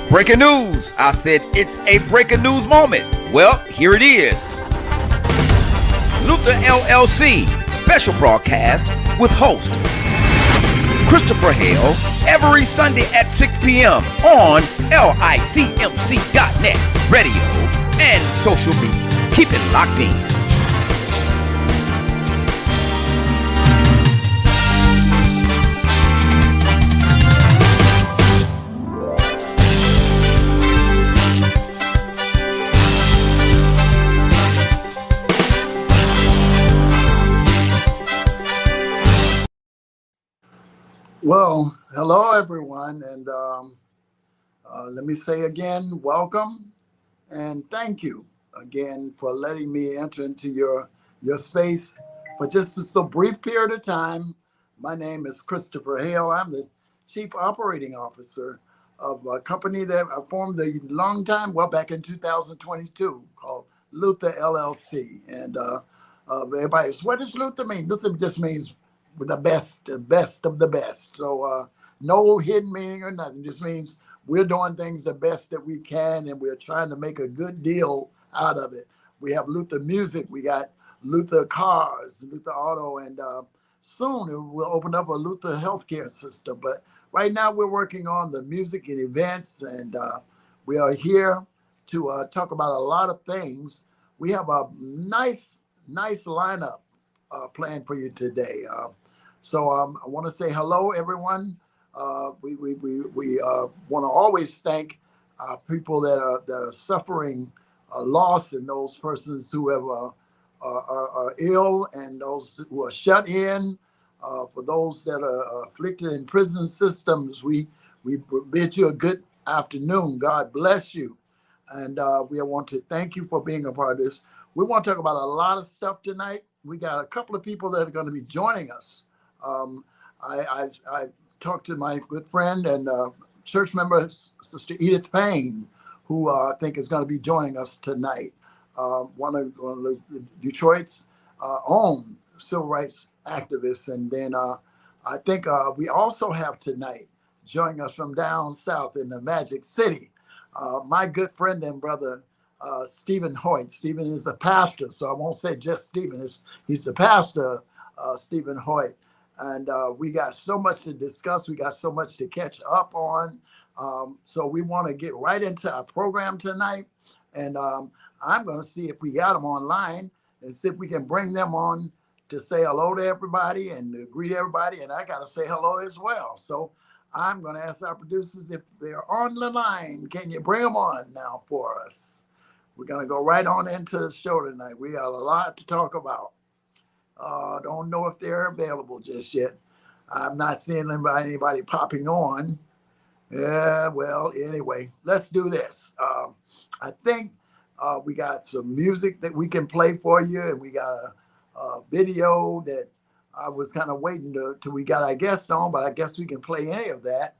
Breaking news. I said it's a breaking news moment. Well, here it is. Luther LLC special broadcast with host Christopher Hale every Sunday at 6 p.m. on licmc.net, radio, and social media. Keep it locked in. Well, hello everyone, and let me say again, welcome, and thank you again for letting me enter into your space for just a brief period of time. My name is Christopher Hale. I'm the Chief Operating Officer of a company that I formed a long time, back in 2022, called Luther LLC. And everybody says, what does Luther mean? Luther just means the best of the best. So no hidden meaning or nothing. Just means we're doing things the best that we can, and we're trying to make a good deal out of it. We have Luther Music, we got Luther Cars, Luther Auto, and soon we'll open up a Luther healthcare system. But right now we're working on the music and events, and we are here to talk about a lot of things. We have a nice lineup planned for you today. So I want to say hello, everyone. We want to always thank people that are suffering loss, and those persons who are ill, and those who are shut in. For those that are afflicted in prison systems, we bid you a good afternoon. God bless you, and we want to thank you for being a part of this. We want to talk about a lot of stuff tonight. We got a couple of people that are going to be joining us. I talked to my good friend and church member, Sister Edith Payne, who I think is going to be joining us tonight. One of Detroit's own civil rights activists. And then I think we also have tonight joining us from down south in the Magic City, my good friend and brother, Stephen Hoyt. Stephen is a pastor, so I won't say just Stephen. He's the pastor, Stephen Hoyt. And we got so much to discuss. We got so much to catch up on. So we want to get right into our program tonight. And I'm going to see if we got them online and see if we can bring them on to say hello to everybody and to greet everybody. And I got to say hello as well. So I'm going to ask our producers if they're on the line. Can you bring them on now for us? We're going to go right on into the show tonight. We got a lot to talk about. Don't know if they're available just yet. I'm not seeing anybody popping on. Yeah, well, anyway, let's do this. I think we got some music that we can play for you, and we got a video that I was kind of waiting till we got our guests on, but I guess we can play any of that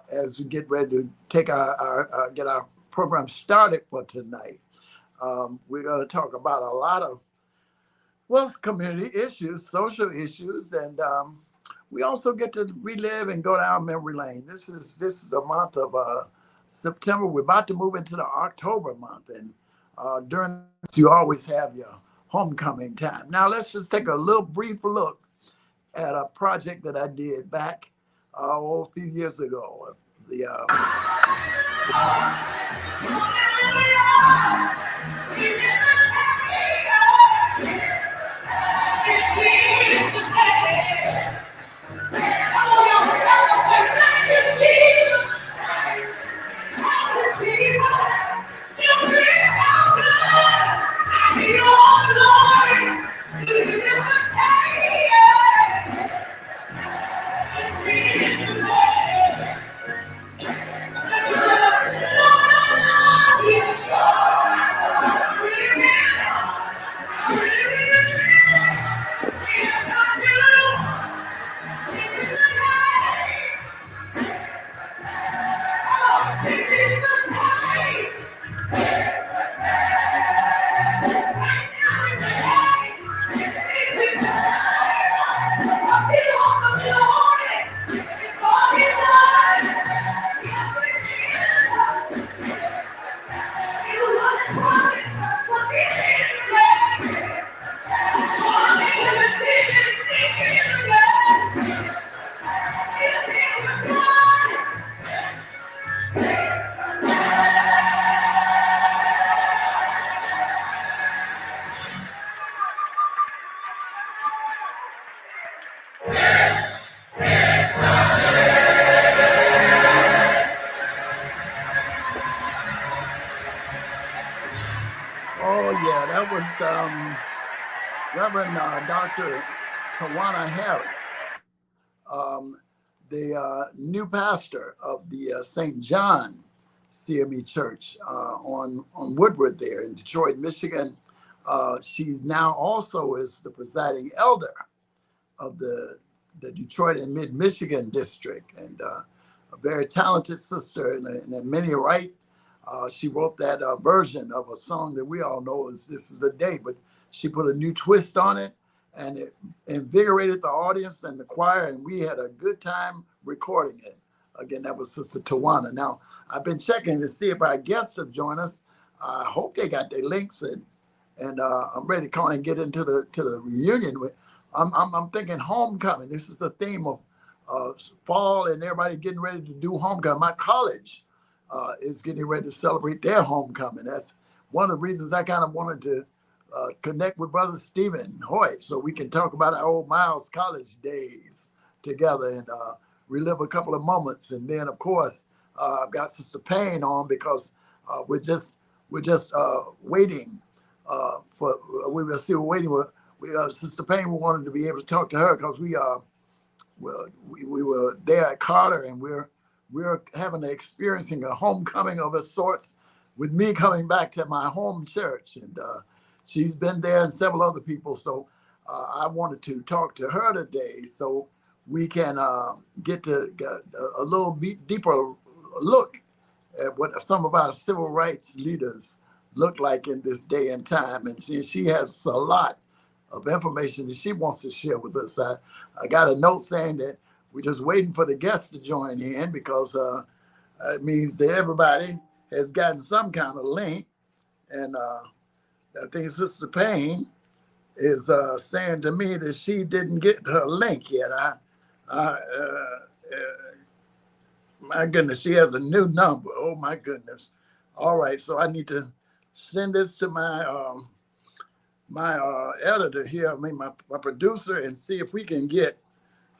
as we get ready to take get our program started for tonight. We're going to talk about a lot of community issues, social issues, and we also get to relive and go down memory lane. This is a month of September. We're about to move into the October month, and during this, you always have your homecoming time. Now let's just take a little brief look at a project that I did back a few years ago. was Reverend Dr. Tawana Harris, the new pastor of the St. John CME Church on Woodward there in Detroit, Michigan. She's now also is the presiding elder of the Detroit and Mid-Michigan district, and a very talented sister in many right. She wrote that version of a song that we all know is This Is the Day, but she put a new twist on it, and it invigorated the audience and the choir, and we had a good time recording it. Again, that was Sister Tawana. Now, I've been checking to see if our guests have joined us. I hope they got their links, and I'm ready to call and get into the reunion. I'm thinking homecoming. This is the theme of fall and everybody getting ready to do homecoming. My college is getting ready to celebrate their homecoming. That's one of the reasons I kind of wanted to connect with Brother Stephen Hoyt so we can talk about our old Miles College days together and relive a couple of moments. And then, of course, I've got Sister Payne on because we're just waiting for. We're waiting. Sister Payne, we wanted to be able to talk to her because we were there at Carter, and we're experiencing a homecoming of a sorts with me coming back to my home church, and she's been there and several other people. So I wanted to talk to her today so we can get a little bit deeper look at what some of our civil rights leaders look like in this day and time. And she has a lot of information that she wants to share with us. I got a note saying that we're just waiting for the guests to join in because it means that everybody has gotten some kind of link. And I think Sister Payne is saying to me that she didn't get her link yet. My goodness, she has a new number. Oh my goodness. All right, so I need to send this to my editor here, my producer, and see if we can get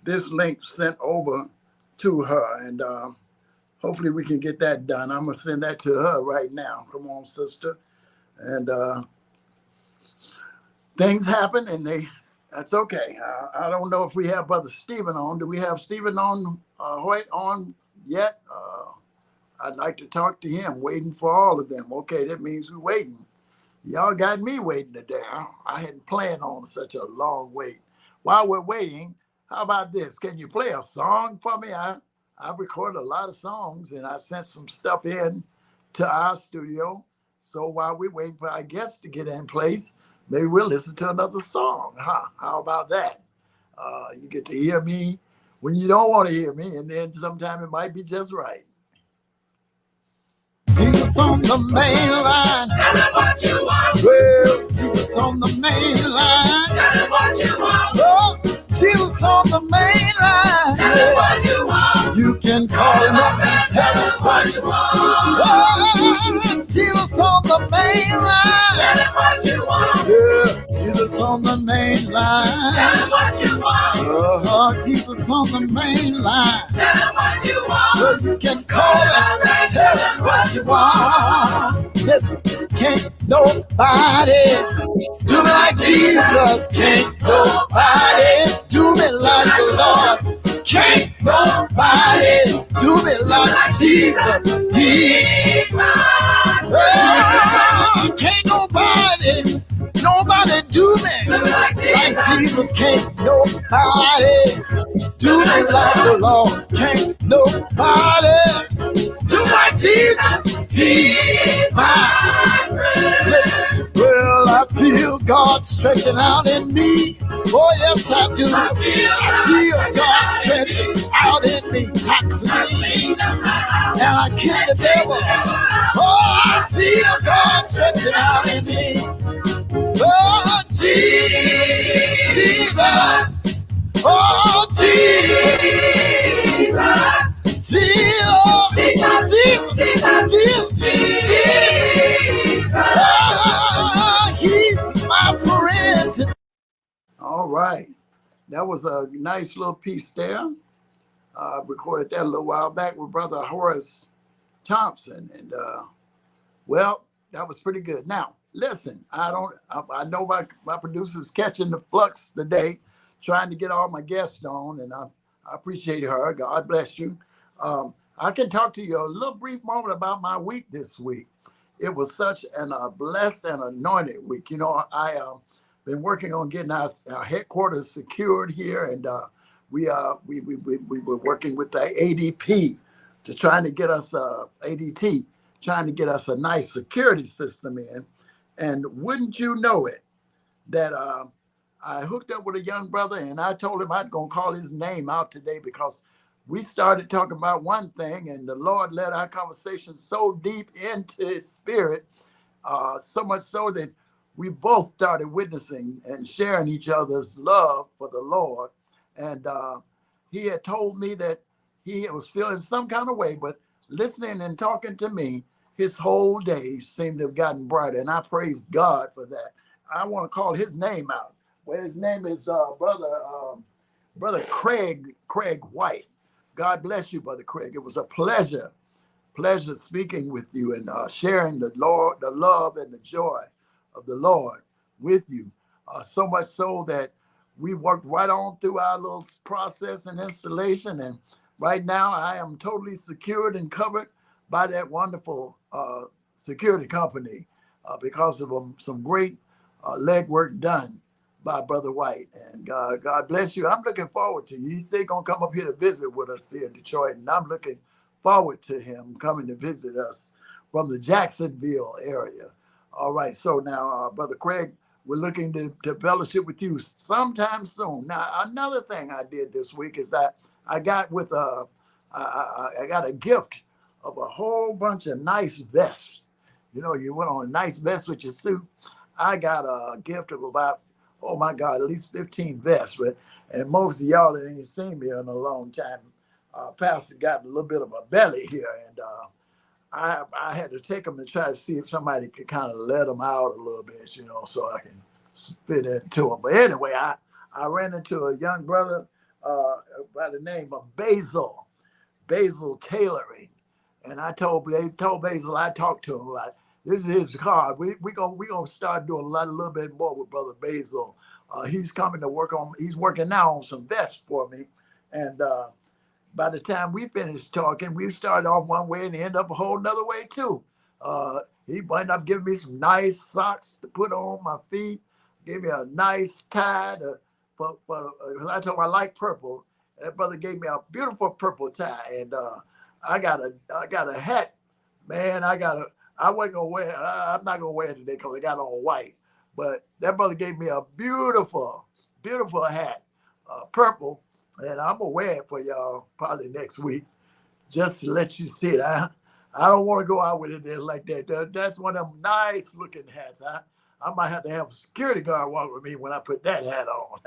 this link sent over to her. And hopefully we can get that done. I'm gonna send that to her right now. Come on, sister. And things happen, and that's okay. I don't know if we have Brother Stephen on. Do we have Stephen on, Hoyt on yet? I'd like to talk to him, waiting for all of them. Okay, that means we're waiting. Y'all got me waiting today. I hadn't planned on such a long wait. While we're waiting, how about this? Can you play a song for me? I've recorded a lot of songs, and I sent some stuff in to our studio. So while we're waiting for our guests to get in place, maybe we'll listen to another song. How about that? You get to hear me when you don't want to hear me, and then sometime it might be just right. Jesus on the main line. Tell him what you want. Well, Jesus on the main line. Tell him what you want. Oh, Jesus on the main line. Tell him what you want. You can call him up and tell him what you want. Oh, Jesus on the main line. Tell him what you want. Yeah, Jesus on the main line. Tell him what you want. Jesus on the main line. Tell him what you want. Well, you can call him and tell him what you want. Listen, can't nobody do me like Jesus. Can't nobody do me like the Lord. Can't nobody do me like Jesus. He's mine. Can't nobody do me like Jesus. Can't nobody do me like the Lord. Can't nobody do like Jesus. He's my friend. Listen, well, I feel God stretching out in me. Oh, yes, I do. I feel God stretching out in me. I clean and I kick the devil. Oh, I feel God stretching out in me. Oh, Jesus. Oh, Jesus. He's my friend. All right. That was a nice little piece there. I recorded that a little while back with Brother Horace Thompson. And, well, that was pretty good. Now, listen, I know my producer's catching the flux today, trying to get all my guests on, and I appreciate her. God bless you. I can talk to you a little brief moment about my week this week. It was such a blessed and anointed week. You know, I been working on getting our headquarters secured here, and we were working with the ADP to trying to get us ADT, trying to get us a nice security system in. And wouldn't you know it, that I hooked up with a young brother, and I told him I'd gonna call his name out today because we started talking about one thing, and the Lord led our conversation so deep into his spirit, so much so that we both started witnessing and sharing each other's love for the Lord. And he had told me that he was feeling some kind of way, but listening and talking to me, his whole day seemed to have gotten brighter. And I praise God for that. I want to call his name out. Well, his name is Brother Craig White. God bless you, Brother Craig. It was a pleasure speaking with you and sharing the love and the joy of the Lord with you. So much so that we worked right on through our little process and installation. And right now I am totally secured and covered by that wonderful security company because of some great legwork done by Brother White. And God bless you. I'm looking forward to you. He said he's going to come up here to visit with us here in Detroit, and I'm looking forward to him coming to visit us from the Jacksonville area. All right, so now, Brother Craig, we're looking to fellowship with you sometime soon. Now, another thing I did this week is I got I got a gift of a whole bunch of nice vests. You know, you went on a nice vest with your suit. I got a gift of about, oh my God, at least 15 vests. And most of y'all that ain't seen me in a long time, Pastor got a little bit of a belly here, and I had to take them and try to see if somebody could kind of let them out a little bit, you know, so I can fit into them. But anyway, I ran into a young brother by the name of Basil Tailoring, and they told Basil I talked to him about, this is his card. We gonna start doing a little bit more with Brother Basil. He's coming to work on. He's working now on some vests for me, and by the time we finished talking, we started off one way and end up a whole nother way too. He ended up giving me some nice socks to put on my feet. Gave me a nice tie I told him I like purple. That brother gave me a beautiful purple tie, and I got a hat, man. I wasn't gonna wear. I'm not gonna wear it today because I got on white. But that brother gave me a beautiful hat, purple, and I'm gonna wear it for y'all probably next week, just to let you see it. I don't want to go out with it there like that. That's one of them nice looking hats. I might have to have a security guard walk with me when I put that hat on.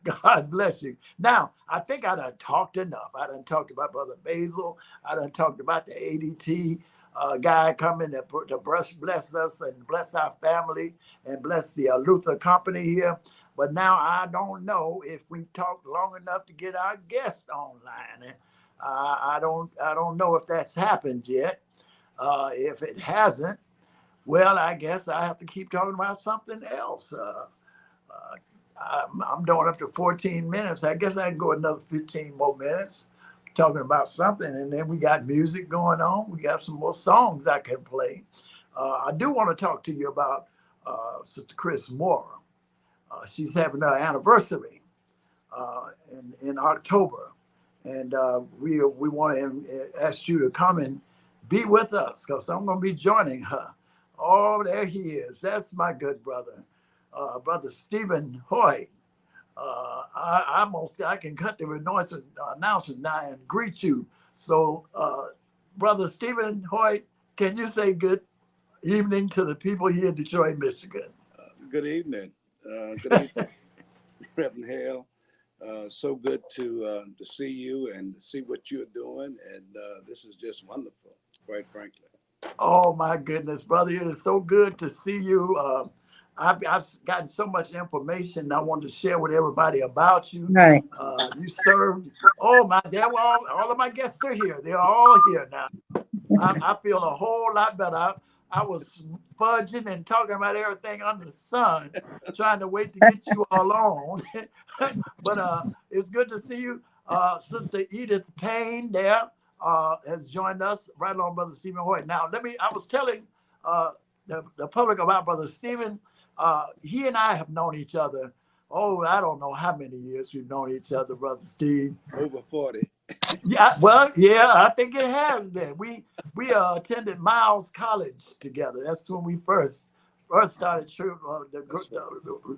God bless you. Now, I think I done talked enough. I done talked about Brother Basil. I done talked about the ADT guy coming to bless us and bless our family and bless the Luther Company here. But now I don't know if we talked long enough to get our guest online. I don't know if that's happened yet. If it hasn't, well, I guess I have to keep talking about something else. I'm doing up to 14 minutes. I guess I can go another 15 more minutes talking about something. And then we got music going on. We got some more songs I can play. I do want to talk to you about Sister Chris Moore. She's having her anniversary in October. And we want to ask you to come and be with us because I'm going to be joining her. Oh, there he is. That's my good brother. Brother Stephen Hoyt. I can cut the announcement now and greet you. So, Brother Stephen Hoyt, can you say good evening to the people here in Detroit, Michigan? Good evening. Good evening, Reverend Hale. So good to see you and see what you're doing. And this is just wonderful, quite frankly. Oh, my goodness, brother. It is so good to see you. I've gotten so much information I wanted to share with everybody about you. Right. You served. Oh, all of my guests are here. They're all here now. I feel a whole lot better. I was fudging and talking about everything under the sun, trying to wait to get you all on. But it's good to see you. Sister Edith Payne there has joined us right along Brother Stephen Hoyt. Now, I was telling the public about Brother Stephen. He and I have known each other. Oh, I don't know how many years we've known each other, Brother Steve. Over 40. Yeah, well, yeah, I think it has been. We attended Miles College together. That's when we first started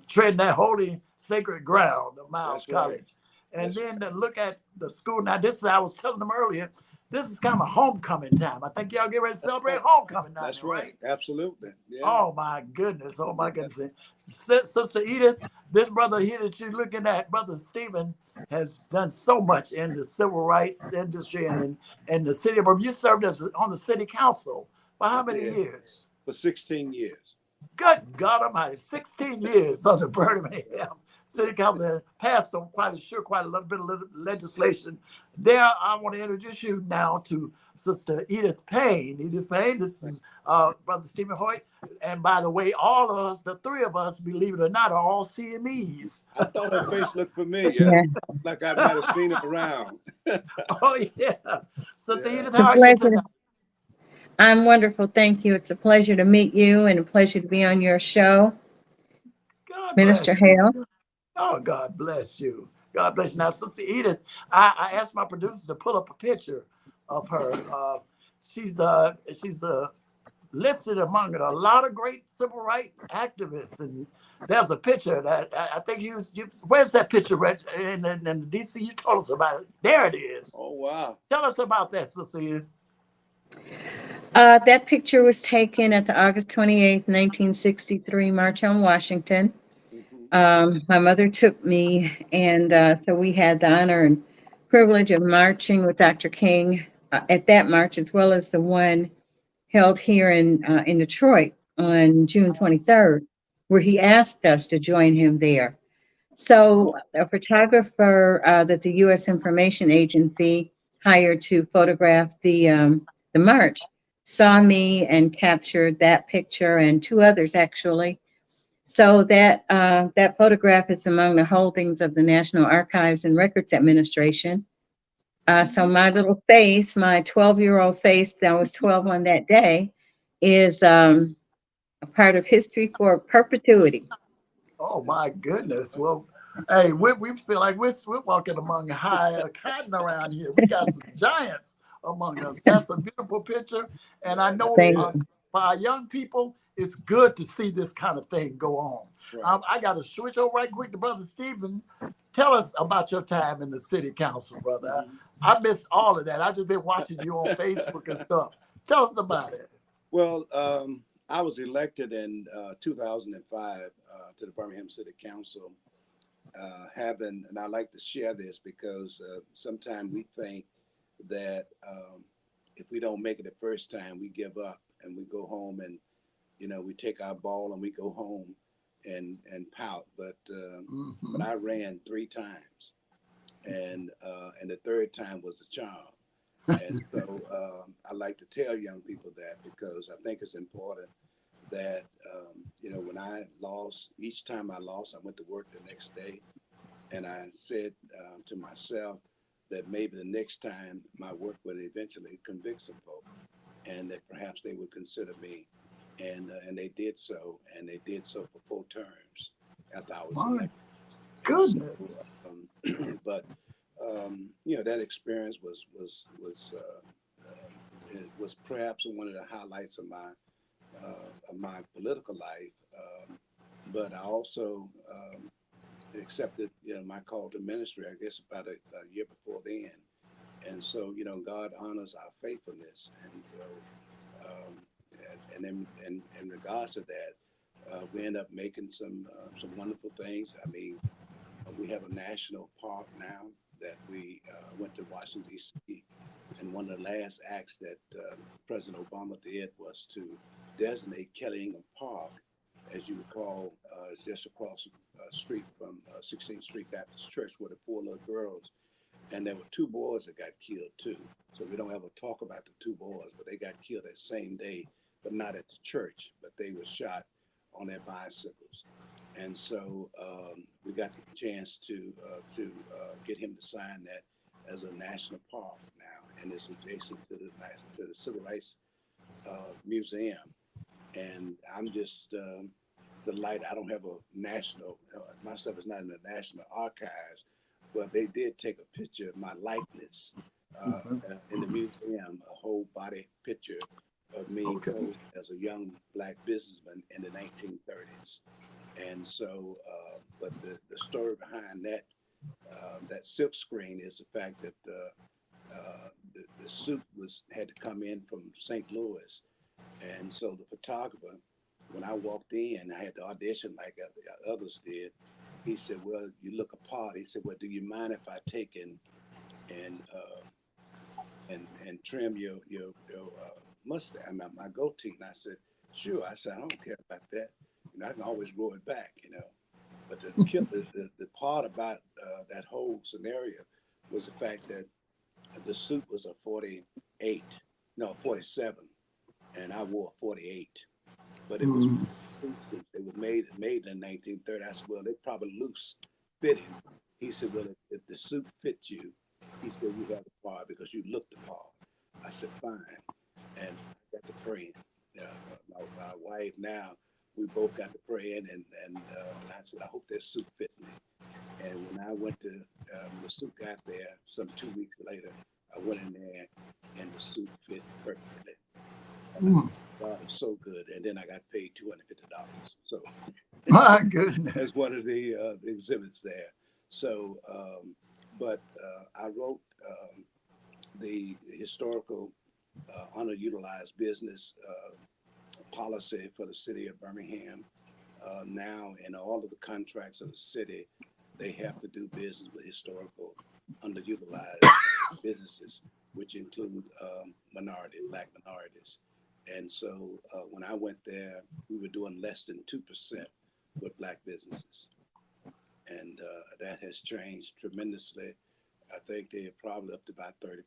treading that holy sacred ground of Miles College. And then to look at the school. Now, I was telling them earlier, this is kind of homecoming time. I think y'all get ready to celebrate homecoming now. That's right. Absolutely. Yeah. Oh my goodness. Oh my goodness. Sister Edith, this brother here that you're looking at, Brother Stephen, has done so much in the civil rights industry and in the city of Birmingham. You served on the city council for how many years? For 16 years. Good God Almighty, 16 years on the Birmingham City Council, and passed quite a little bit of legislation. There, I want to introduce you now to Sister Edith Payne. Edith Payne, this is Brother Stephen Hoyt. And by the way, all of us, the three of us, believe it or not, are all CMEs. I thought her face looked familiar, like I might have seen it around. Oh, yeah. Sister Edith, how are you tonight? I'm wonderful. Thank you. It's a pleasure to meet you and a pleasure to be on your show. God Minister bless you. Hale. Oh, God bless you. God bless you. Now, Sister Edith, I asked my producers to pull up a picture of her. She's listed among a lot of great civil rights activists, and there's a picture that I think you where's that picture in DC? You told us about it. There it is. Oh, wow. Tell us about that, Sister Edith. That picture was taken at the August 28th, 1963 March on Washington. My mother took me, and so we had the honor and privilege of marching with Dr. King at that march, as well as the one held here in Detroit on June 23rd, where he asked us to join him there. So a photographer that the U.S. Information Agency hired to photograph the march saw me and captured that picture and two others, actually. So that photograph is among the holdings of the National Archives and Records Administration. So my little face, my 12-year-old face, that was 12 on that day, is a part of history for perpetuity. Oh my goodness! Well, hey, we feel like we're walking among high cotton around here. We got some giants among us. That's a beautiful picture, and I know for our young people, it's good to see this kind of thing go on. Right. I got to switch over right quick to Brother Stephen. Tell us about your time in the city council, brother. I missed all of that. I just been watching you on Facebook and stuff. Tell us about it. Well, I was elected in 2005 to the Birmingham City Council. And I like to share this because sometimes we think that if we don't make it the first time, we give up and we go home and, we take our ball and we go home and pout. But I ran 3 times, and the third time was the charm. And so I like to tell young people that because I think it's important that, when I lost, each time I lost, I went to work the next day. And I said to myself that maybe the next time my work would eventually convict some folk and that perhaps they would consider me. And they did so. And they did so for 4 terms after I was elected. Goodness. So, but that experience was perhaps one of the highlights of my political life. But I also accepted my call to ministry, I guess about a year before then. And so, God honors our faithfulness. And so, and in regards to that, we end up making some wonderful things. I mean, we have a national park now that we went to Washington, D.C. And one of the last acts that President Obama did was to designate Kelly Ingham Park. As you recall, it's just across the street from 16th Street Baptist Church where the 4 little girls, and there were 2 boys that got killed too. So we don't ever talk about the 2 boys, but they got killed that same day but not at the church. But they were shot on their bicycles, and so we got the chance to get him to sign that as a national park now, and it's adjacent to the Civil Rights Museum. And I'm just delighted. I don't have a national, my stuff is not in the National Archives, but they did take a picture of my likeness in the museum, a whole body picture of me posed as a young Black businessman in the 1930s. And so, but the story behind that silk screen is the fact that the suit had to come in from St. Louis. And so the photographer, when I walked in, I had to audition like others did. He said, "Well, you look apart." He said, "Well, do you mind if I take and trim your mustache, my goatee?" And I said, "Sure." I said, "I don't care about that. You know, I can always grow it back, you know." But the part about that whole scenario was the fact that the suit was a 48, no, 47, and I wore a 48. But it was suits. They were made in 1930. I said, "Well, they're probably loose fitting." He said, "Well, if the suit fits you," he said, "you have the part because you look the part." I said, "Fine." And I got to praying. My wife now, we both got to praying, and I said, "I hope that suit fit me." And when I went to, the suit got there some 2 weeks later, I went in there and the suit fit perfectly. God is so good. And then I got paid $250. So My goodness. as one of the exhibits there. So, I wrote the historical underutilized business policy for the city of Birmingham. Now, in all of the contracts of the city, they have to do business with historical underutilized businesses, which include Black minorities. And so when I went there, we were doing less than 2% with Black businesses. And that has changed tremendously. I think they're probably up to about 30%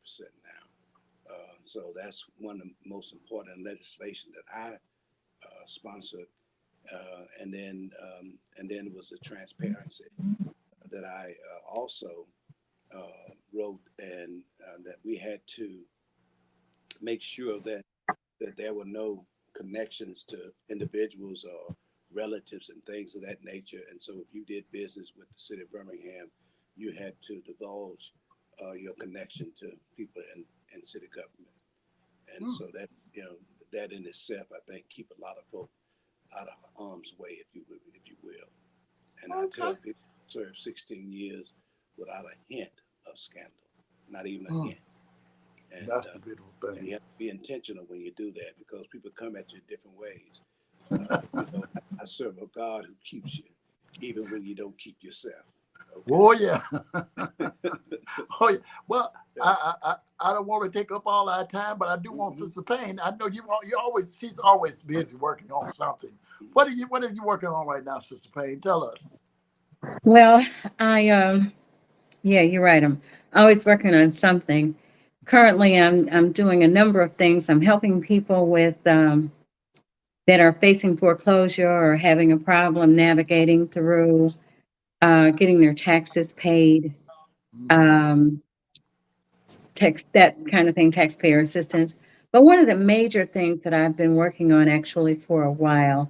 now. So that's one of the most important legislation that I sponsored. And then it was the transparency that I also wrote, and that we had to make sure that there were no connections to individuals or relatives and things of that nature. And so if you did business with the city of Birmingham, you had to divulge your connection to people in city government. And so that, that in itself, I think, keep a lot of folk out of harm's way, if you will. And I tell people, served 16 years without a hint of scandal, not even a hint. And that's a beautiful thing. And you have to be intentional when you do that, because people come at you different ways. I serve a God who keeps you, even when you don't keep yourself. Okay? Oh yeah. Oh yeah. Well, I don't want to take up all our time, but I do want Sister Payne. I know she's always busy working on something. What are you working on right now, Sister Payne? Tell us. Well, yeah, you're right. I'm always working on something. Currently, I'm doing a number of things. I'm helping people with that are facing foreclosure or having a problem navigating through getting their taxes paid, that kind of thing, taxpayer assistance. But one of the major things that I've been working on actually for a while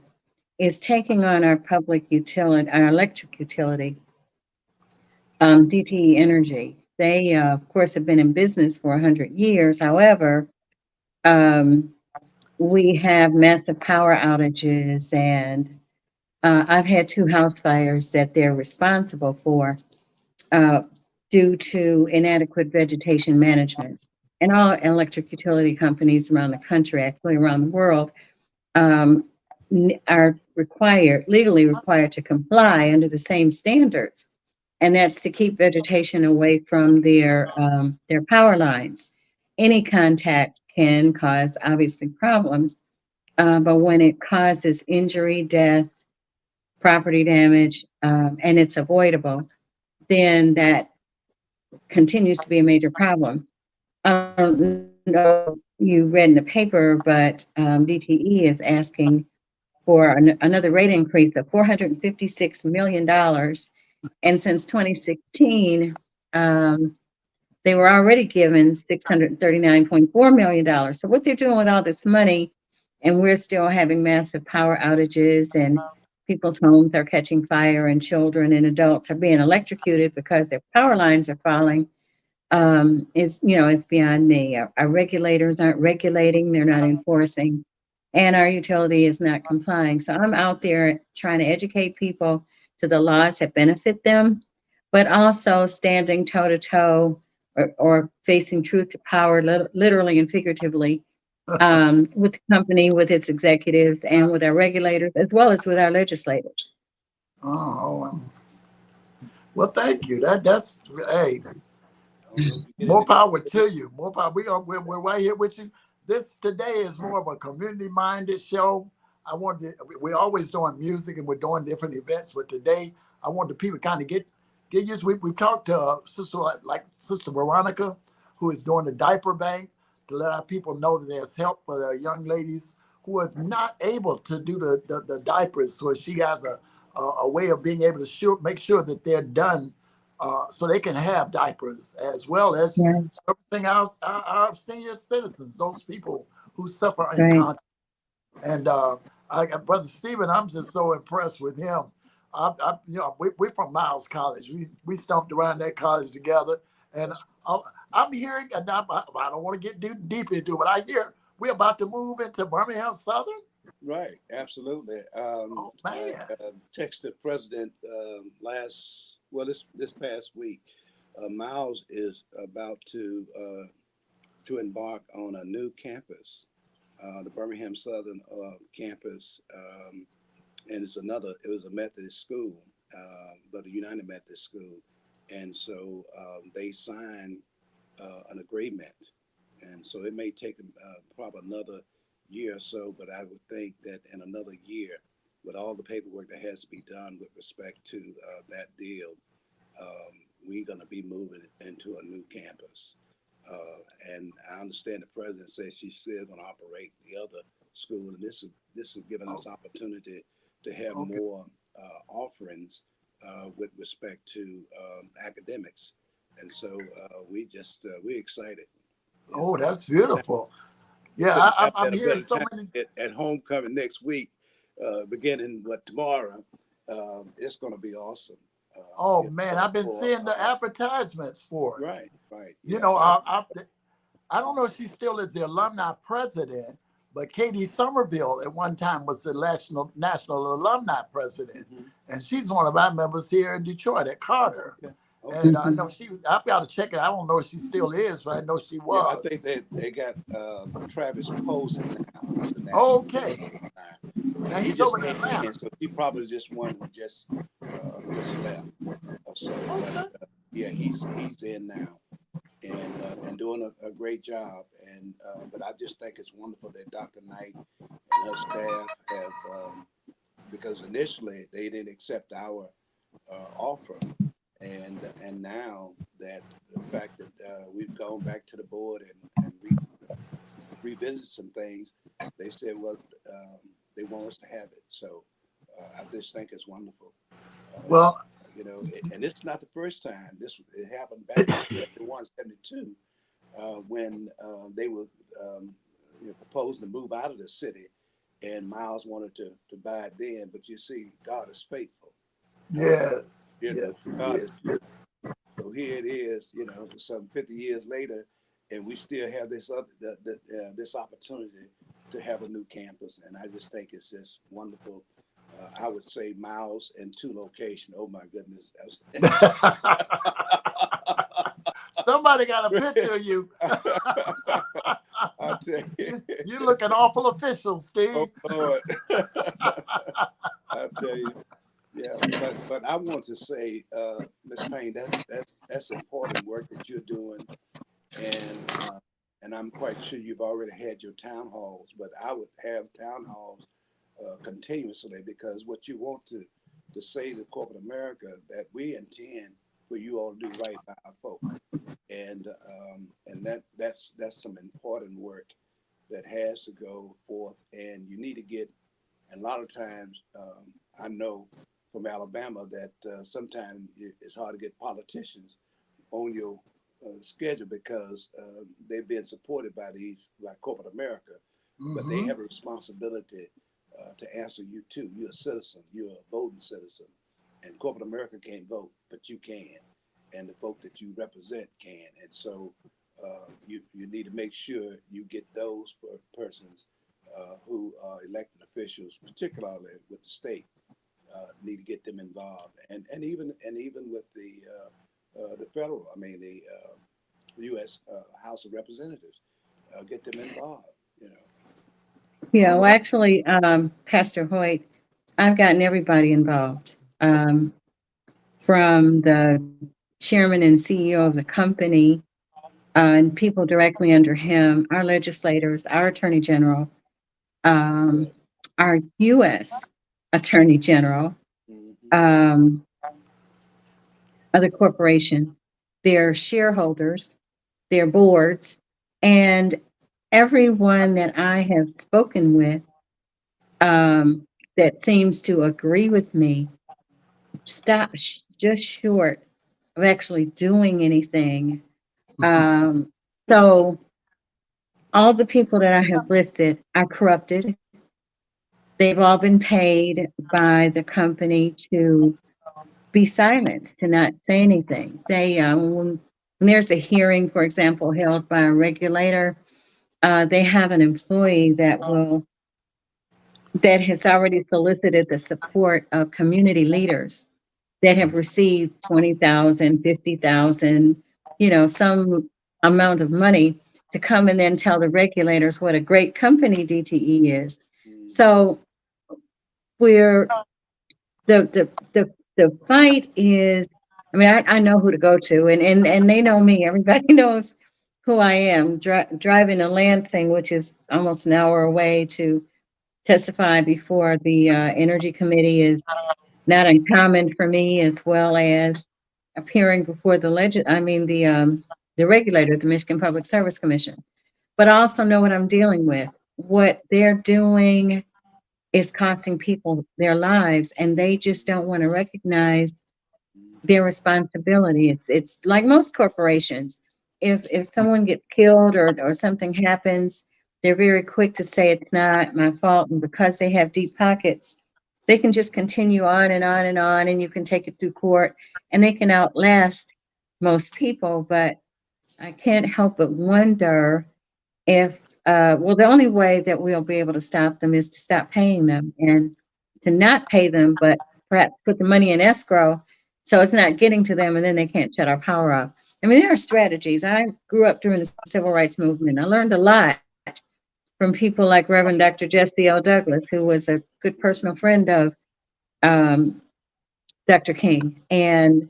is taking on our public utility, our electric utility, DTE Energy. They, of course, have been in business for 100 years. However, we have massive power outages, and I've had 2 house fires that they're responsible for uh, due to inadequate vegetation management. And all electric utility companies around the country, actually around the world, um, are legally required to comply under the same standards, and that's to keep vegetation away from their power lines. Any contact can cause obviously problems, but when it causes injury, death, property damage, and it's avoidable, then that continues to be a major problem. I don't know know you read in the paper, but DTE is asking for another rate increase of $456 million. And since 2016, um, they were already given $639.4 million. So what they're doing with all this money, and we're still having massive power outages, and people's homes are catching fire, and children and adults are being electrocuted because their power lines are falling, is, it's beyond me. Our regulators aren't regulating, they're not enforcing, and our utility is not complying. So I'm out there trying to educate people to the laws that benefit them, but also standing toe to toe, or facing truth to power, literally and figuratively, with the company, with its executives, and with our regulators, as well as with our legislators. Oh, well, thank you. That's hey, I don't know if you get more into power to you. More power. We're right here with you. This today is more of a community minded show. I wanted to, we're always doing music and we're doing different events, but today I want the people kind of get used. We talked to sister like Sister Veronica, who is doing the diaper bank, to let our people know that there's help for the young ladies who are not able to do the diapers. So she has a way of being able to make sure that they're done, so they can have diapers, as well as Yeah, servicing our senior citizens, those people who suffer right. incontinence. And Brother Stephen, I'm just so impressed with him. We're from Miles College. We stomped around that college together, and I, I'm hearing, and I don't want to get deep into it, but I hear we're about to move into Birmingham Southern. right. Absolutely. Oh I man! texted President this past week. Miles is about to embark on a new campus, the Birmingham Southern campus, and it was a Methodist school, but a United Methodist school, and so they signed an agreement, and so it may take probably another year or so, but I would think that in another year, with all the paperwork that has to be done with respect to that deal, we're going to be moving into a new campus. And I understand the president says she's still going to operate the other school, and this is giving us opportunity to have Okay. more offerings with respect to academics, and so we're excited. It's Oh, that's beautiful. Yeah, couldn't I'm, happen I'm at a hearing better so time many. at homecoming next week, beginning tomorrow. It's going to be awesome. Oh man, I've been For seeing the advertisements for it. right, right, You yeah, know, but I don't know if she still is the alumni president, but Katie Somerville at one time was the national alumni president, mhm. and she's one of our members here in Detroit at Carter. Okay, okay. And I know Mhm. I've got to check it. I don't know if she still is, but I know she Yeah, I was. think they got Travis Posey now, who's the national Okay, guy, now and he he's just over in came Atlanta. in, so he probably just one who just left or so. But Okay. yeah, he's in now and doing a great job. And but I just think it's wonderful that Dr. Knight and her staff have because initially they didn't accept our offer, and now that the fact that we've gone back to the board and revisit some things, they said, well, um, they want us to have it. So I just think it's wonderful. Well, And it's not the first time. It happened back in 71, 72, when they were proposing to move out of the city, and Miles wanted to buy it then. But you see, God is faithful. Uh, yes, yes, he God is is. Yes. faithful. So here it is, some 50 years later, and we still have this opportunity to have a new campus. And I just think it's just wonderful. I would say Miles in two locations. Oh my goodness. Somebody got a picture of you. I tell you, You looking awful official, oh Steve. Lord, I tell you, yeah. But I want to say, Miss Payne, that's important work that you're doing, and and I'm quite sure you've already had your town halls, but I would have town halls continuously, because what you want to say to corporate America, that we intend for you all to do right by our folk, and that's some important work that has to go forth, and you need to get. And a lot of times, I know from Alabama that sometimes it's hard to get politicians on your schedule because they've been supported by corporate America, but they Mm-hmm. have a responsibility to answer you too. You're a citizen. You're a voting citizen, and corporate America can't vote, but you can, and the folk that you represent can. And so you need to make sure you get those persons who are elected officials, particularly with the state, need to get them involved, and even with the federal, I mean the U.S. House of Representatives, get them involved. You know. All Well, right. actually, Pastor Hoyt, I've gotten everybody involved, Okay. from the chairman and CEO of the company, and people directly under him, our legislators, our attorney general, um, Good. our U.S. attorney general, Mm-hmm. um, of the corporation, their shareholders, their boards, and everyone that I have spoken with, that seems to agree with me, just short of actually doing anything. Um, so all the people that I have listed are corrupted. They've all been paid by the company to be silent, to not say anything. When there's a hearing, for example, held by a regulator, they have an employee that has already solicited the support of community leaders that have received 20,000, 50,000, some amount of money to come and then tell the regulators what a great company DTE is. Mm-hmm. So we're the fight is, I mean, I know who to go to, and they know me. Everybody knows who I am. Driving to Lansing, which is almost an hour away, to testify before the Energy Committee is not uncommon for me, as well as appearing before the regulator, the Michigan Public Service Commission. But I also know what I'm dealing with. What they're doing is costing people their lives, and they just don't want to recognize their responsibility. It's like most corporations. If someone gets killed or something happens, they're very quick to say it's not my fault, and because they have deep pockets, they can just continue on and on and on, and you can take it through court, and they can outlast most people. But I can't help but wonder if the only way that we'll be able to stop them is to stop paying them, and to not pay them, but perhaps put the money in escrow so it's not getting to them, and then they can't shut our power off. I mean, there are strategies. I grew up during the civil rights movement. I learned a lot from people like Reverend Dr. Jesse L. Douglas, who was a good personal friend of um, Dr. King. And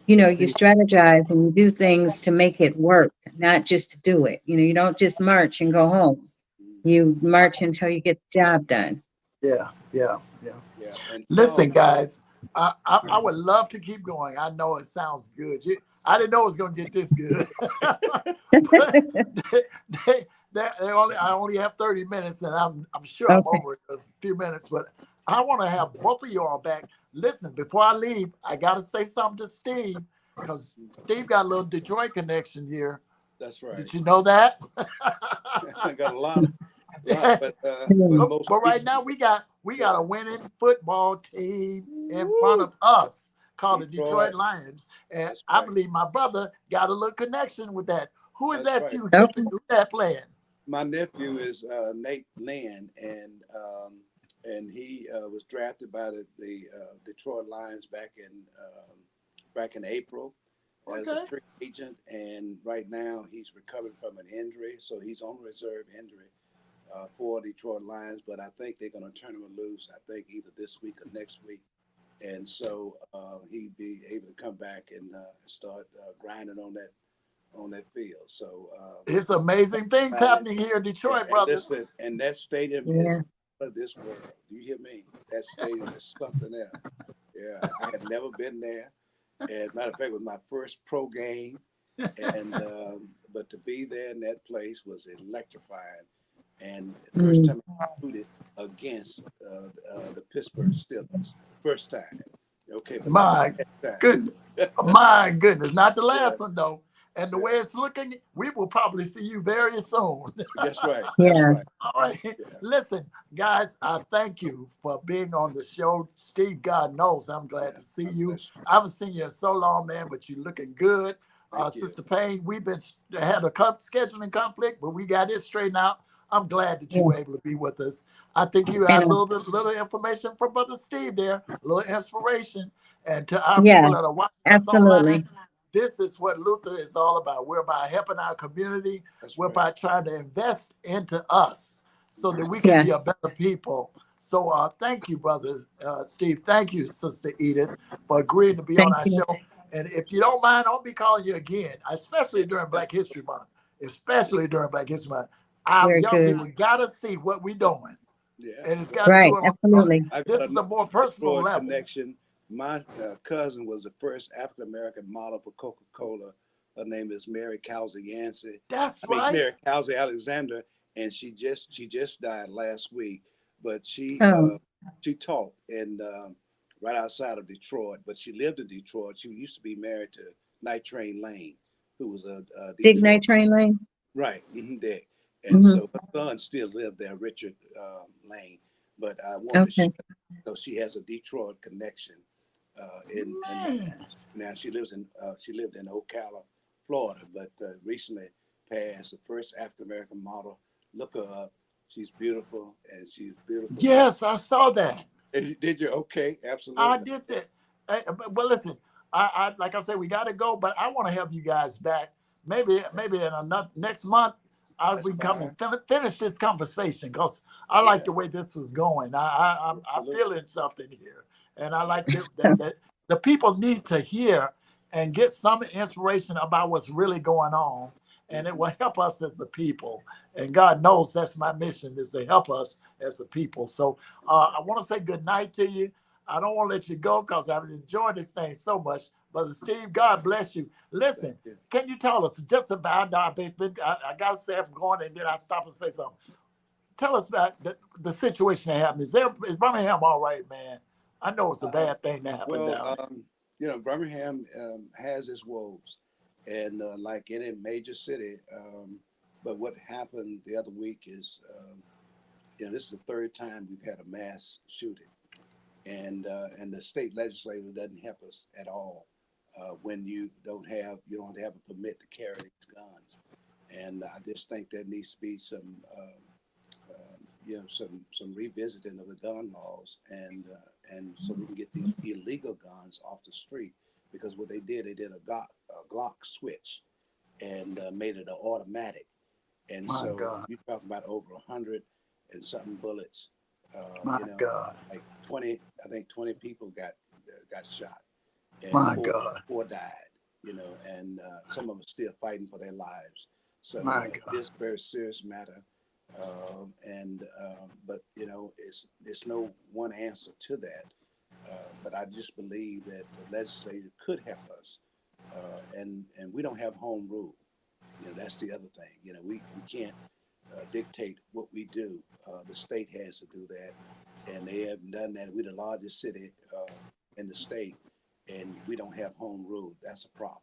Yes, you strategize and you do things to make it work, not just to do it. You don't just march and go home. Mm-hmm. You march until you get the job done. yeah, yeah, yeah. Yeah. And Listen, guys, I would love to keep going. I know it sounds good. I didn't know it was going to get this good, but they, they, I only have 30 minutes, and I'm sure I'm Okay. over it a few minutes. But I want to have both of y'all back. Listen, before I leave, I got to say something to Steve because Steve got a little Detroit connection here. that's right. Did you know that? I got a lot, Yeah. but Mm. most But right recently, now we got a winning football team in front woo, of us called the Detroit Detroit. Lions, and That's I right. believe my brother got a little connection with that. Who is That's that right. you Okay. hipping? Who's that playing? My nephew is Nate Lynn, and he was drafted by the Detroit Lions back in April as a Okay, free agent, and right now he's recovering from an injury, so he's on reserve injury for Detroit Lions. But I think they're going to turn him loose. I think either this week or next week, and so he'd be able to come back and start grinding on that field. So it's amazing things excited. happening here in Yeah, Detroit, and brother. listen, and that stadium Yeah. is out of this world. Do you hear me? That stadium is something else. Yeah, I had never been there. As a matter of fact, it was my first pro game. And but to be there in that place was electrifying. And the first Mm. time I rooted against the Pittsburgh Steelers, first time. Okay, but not My the last goodness. time. My goodness. Not the Yeah, last one, though. And the yeah. way it's looking, we will probably see you very soon. That's right. That's Yeah. right. All right. Yeah. Listen, guys, I thank you for being on the show. Steve, God knows I'm glad Yeah. to see God you. bless you. I haven't seen you in so long, man, but you're looking good. Thank you. Sister Payne, we've been had a scheduling conflict, but we got it straightened out. I'm glad that you Yeah. were able to be with us. I think you had And a little information from Brother Steve there, a little inspiration. And to our yeah, people that are watching us online, absolutely. this is what Luther is all about. We're about helping our community. That's We're right. about trying to invest into us so that we can Yeah. be a better people. So thank you, brothers. Steve, thank you, Sister Edith, for agreeing to be on Thank our you. show. And if you don't mind, I'll be calling you again, especially during Black History Month. Especially during Black History Month. Our Very young good. people got to see what we're doing. Yeah. And it's got Well, to Right. do it Absolutely. I this got is a a more personal Detroit level. connection. My cousin was the first African American model for Coca-Cola. Her name is Mary Kowsey Yancey. That's I mean right. Mary Kowsey Alexander, and she just died last week. But Oh, she taught in right outside of Detroit. But she lived in Detroit. She used to be married to Night Train Lane, who was a Big Detroit. Night Train Lane. Right, Dick. And Hmm. so her son still lived there, Richard Lane. But I wanted to Okay. share, so she has a Detroit connection. In Man. now she lived in Ocala, Florida, but recently passed. The first African American model. Look her up. She's beautiful, and she's beautiful. Yes, I saw that. Did you? Okay, I absolutely. did it. But listen, I like I said, we got to go. But I want to have you guys back. Maybe in another next month, That's we come fine. and finish this conversation because I like Yeah, the way this was going. I'm absolutely. feeling something here, and I like that the people need to hear and get some inspiration about what's really going on, and it Mhm. will help us as a people. And God knows that's my mission is to help us as a people. So I want to say good night to you. I don't want to let you go because I've enjoyed this thing so much. Brother Steve, God bless you. Thank Listen, you. can you tell us just about, I got to say I'm going and then I stop and say something. Tell us about the situation that happened. Is Birmingham all right, man? I know it's a Uh, bad thing that happened well, down there. Birmingham has its woes, and like any major city. But what happened the other week is, this is the third time we've had a mass shooting, and the state legislature doesn't help us at all when you don't have a permit to carry these guns, and I just think there needs to be some revisiting of the gun laws, and so we can get these illegal guns off the street. Because what they did a Glock switch and made it an automatic. And My so God, you talk about over 100 and something bullets. my God, Like 20, I think 20 people got shot, and my four God, four died. And some of them still fighting for their lives. So my God, it's a very serious matter. And but it's no one answer to that. But I just believe that the legislature could help us, and we don't have home rule. That's the other thing. We can't dictate what we do. The state has to do that, and they haven't done that. We're the largest city in the state, and we don't have home rule. That's a problem.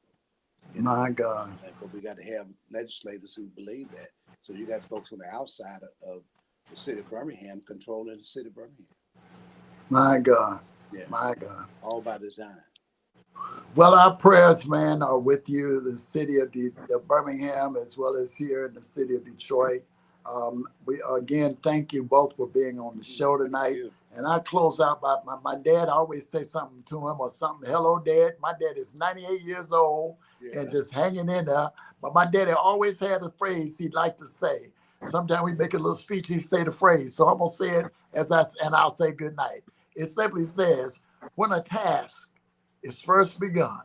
You know, my God, but we got to have legislators who believe that. So you got folks on the outside of the city of Birmingham controlling the city of Birmingham. my God, Yeah, my God. all by design. Well, our prayers, man, are with you, the city of Birmingham, as well as here in the city of Detroit. We again thank you both for being on the show Thank tonight. you. And I close out by my dad. I always say something to him or something. Hello, Dad. My dad is 98 years old Yeah, and just hanging in there. But my daddy always had a phrase he'd like to say. Sometimes we make a little speech. He say the phrase. So I'm gonna say it and I'll say good night. It simply says, "When a task is first begun,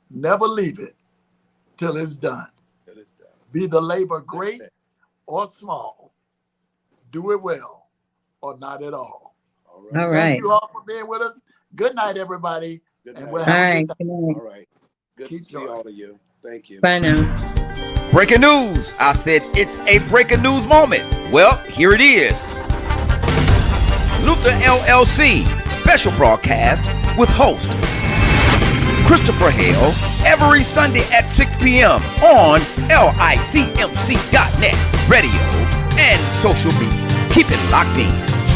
never leave it till it's done. that is done. Be the labor great That's it. or small. Do it well or not at all." All All right. Thank right. you all for being with us. Good night, everybody. Good And night. we'll All have a good right. night. Good night. All right. Good to Keep see joy. all of you. Thank you. Bye now. Breaking news. I said it's a breaking news moment. Well, here it is. Luther LLC special broadcast with host Christopher Hale every Sunday at 6 p.m. on licmc.net, radio, and social media. Keep it locked in.